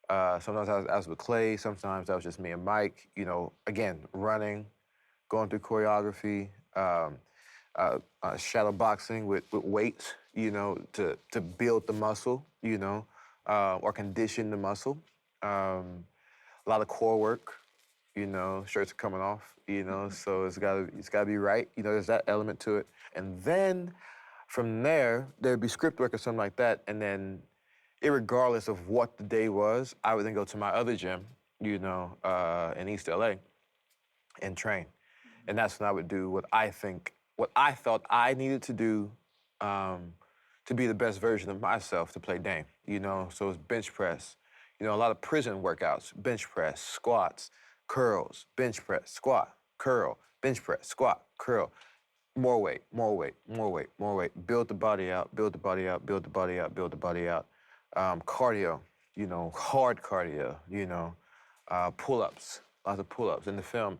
Sometimes I was with Clay, sometimes that was just me and Mike, you know, again, running, going through choreography, shadow boxing with weights, you know, to build the muscle, you know, or condition the muscle. A lot of core work, you know, shirts are coming off, you know, so it's gotta be right. You know, there's that element to it. And then from there, there'd be script work or something like that, and then irregardless of what the day was, I would then go to my other gym, you know, in East LA and train. And that's when I would do what I thought I needed to do to be the best version of myself to play Dame, you know? So it's bench press, you know, a lot of prison workouts, bench press, squats, curls, bench press, squat, curl, bench press, squat, curl. More weight, more weight, more weight, more weight. Build the body out, build the body out, build the body out, build the body out. Cardio, you know, hard cardio, you know, pull-ups, lots of pull-ups in the film.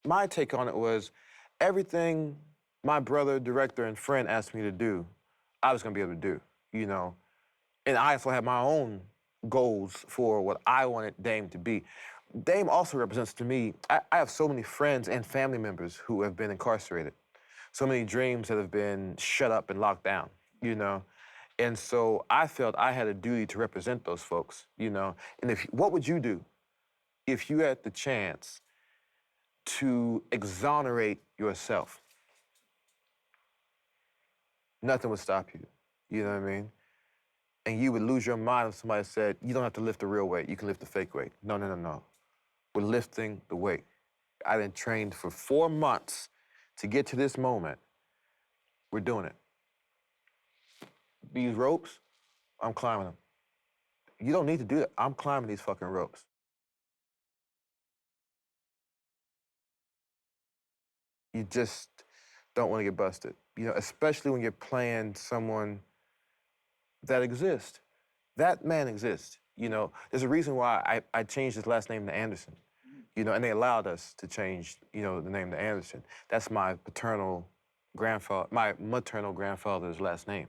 My take on it was everything my brother, director, and friend asked me to do, I was gonna be able to do, you know. And I also had my own goals for what I wanted Dame to be. Dame also represents to me, I have so many friends and family members who have been incarcerated, so many dreams that have been shut up and locked down, you know. And so I felt I had a duty to represent those folks, you know. And what would you do if you had the chance to exonerate yourself? Nothing would stop you. You know what I mean? And you would lose your mind if somebody said, you don't have to lift the real weight, you can lift the fake weight. No, no, no, no. We're lifting the weight. I done trained for 4 months to get to this moment. We're doing it. These ropes, I'm climbing them. You don't need to do that. I'm climbing these fucking ropes. You just don't want to get busted. You know, especially when you're playing someone that exists. That man exists. You know, there's a reason why I changed his last name to Anderson. You know, and they allowed us to change, you know, the name to Anderson. That's my maternal grandfather's last name.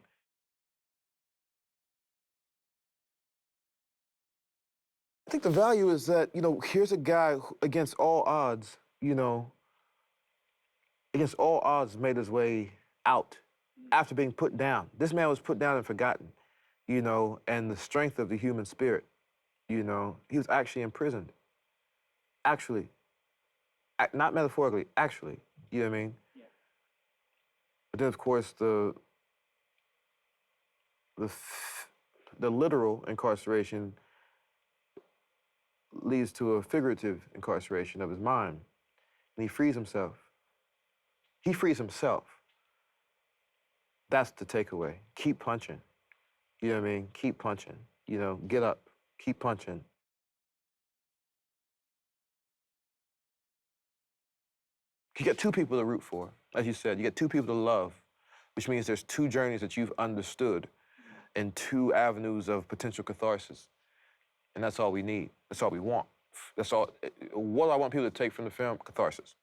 I think the value is that, you know, here's a guy who, against all odds, you know, against all odds made his way out after being put down. This man was put down and forgotten, you know, and the strength of the human spirit, you know, he was actually imprisoned. Actually. Not metaphorically, actually. You know what I mean? Yeah. But then, of course, the, the literal incarceration leads to a figurative incarceration of his mind. And he frees himself. He frees himself. That's the takeaway. Keep punching. You know what I mean? Keep punching. You know, get up. Keep punching. You get two people to root for, as you said. You get two people to love, which means there's two journeys that you've understood and two avenues of potential catharsis. And that's all we need. That's all we want. That's all. What do I want people to take from the film? Catharsis.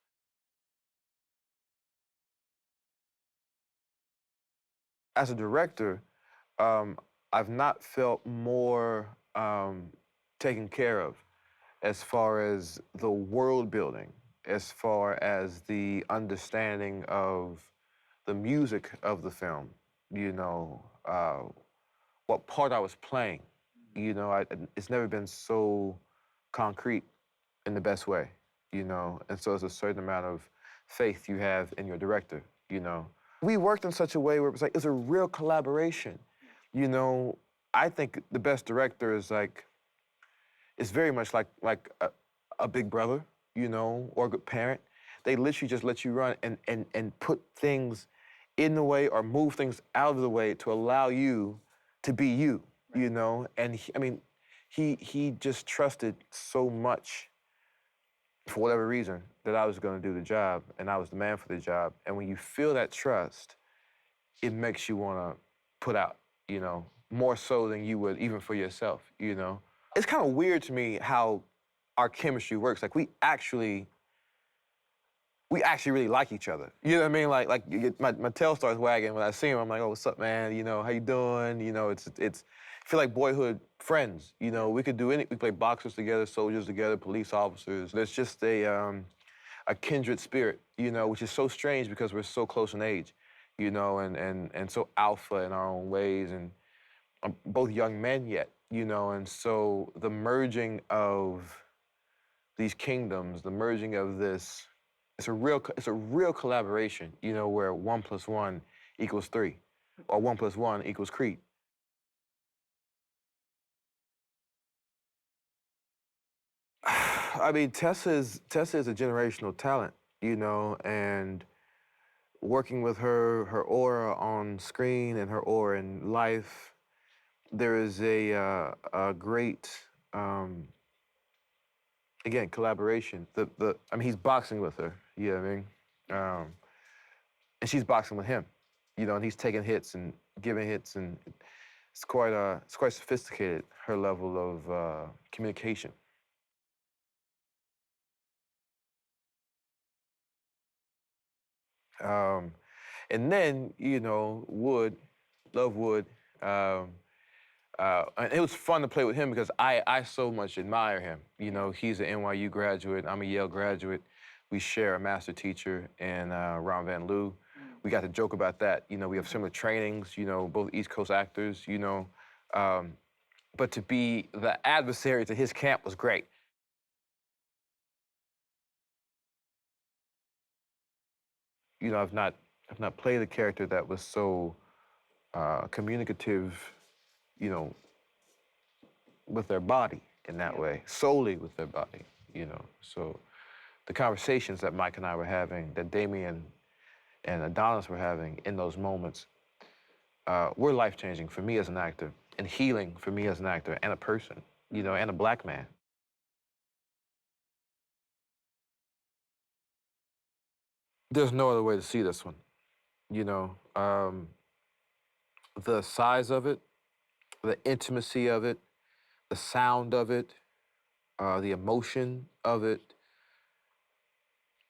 As a director, um, I've not felt more taken care of as far as the world building, as far as the understanding of the music of the film, you know, what part I was playing. You know, it's never been so concrete in the best way, you know? And so it's a certain amount of faith you have in your director, you know? We worked in such a way where it was like, it's a real collaboration. You know, I think the best director is like, it's very much like a big brother, you know, or a good parent. They literally just let you run and put things in the way or move things out of the way to allow you to be you, you know? And I mean, he just trusted so much for whatever reason that I was gonna do the job and I was the man for the job. And when you feel that trust, it makes you wanna put out, you know, more so than you would even for yourself, you know? It's kind of weird to me how our chemistry works. Like we actually we actually really like each other. You know what I mean? Like my tail starts wagging when I see him. I'm like, oh, what's up, man? You know, how you doing? You know, it's I feel like boyhood friends. You know, we could do any. We play boxers together, soldiers together, police officers. There's just a kindred spirit. You know, which is so strange because we're so close in age. You know, and so alpha in our own ways, and both young men yet. You know, and so the merging of these kingdoms, the merging of this, it's a real collaboration, you know, where 1+1 = 3, or 1+1 = Creed. I mean, Tessa is a generational talent, you know, and working with her aura on screen and her aura in life, there is a great, again, collaboration. I mean, he's boxing with her, you know what I mean? Um, and she's boxing with him, you know, and he's taking hits and giving hits, and it's quite sophisticated, her level of communication. Um, and then, you know, Wood, love Wood. Um, and it was fun to play with him because I so much admire him. You know, he's an NYU graduate, I'm a Yale graduate. We share a master teacher in Ron Van Loo. We got to joke about that. You know, we have similar trainings, you know, both East Coast actors, you know. Um, but to be the adversary to his camp was great. You know, I've not played a character that was so communicative, you know, with their body in that way, solely with their body, you know. So the conversations that Mike and I were having, that Damian and Adonis were having in those moments, were life-changing for me as an actor, and healing for me as an actor and a person, you know, and a black man. There's no other way to see this one, you know. The size of it, the intimacy of it, the sound of it, the emotion of it,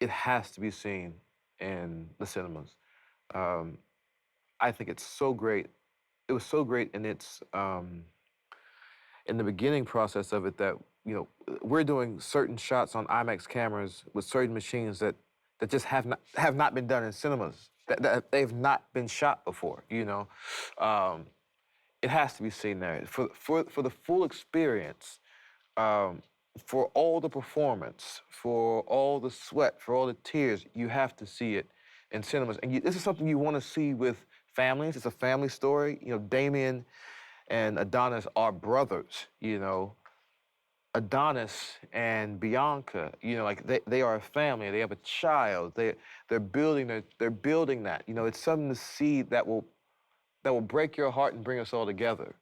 it has to be seen in the cinemas. Um, I think it's so great. It was so great in the beginning process of it that, you know, we're doing certain shots on IMAX cameras with certain machines that just have not been done in cinemas. That they've not been shot before, you know. Um, it has to be seen there for the full experience, um, for all the performance, for all the sweat, for all the tears. You have to see it in cinemas, and this is something you want to see with families. It's a family story. You know, Damian and Adonis are brothers. You know, Adonis and Bianca. You know, like they are a family. They have a child. They're building that. You know, it's something to see that will break your heart and bring us all together.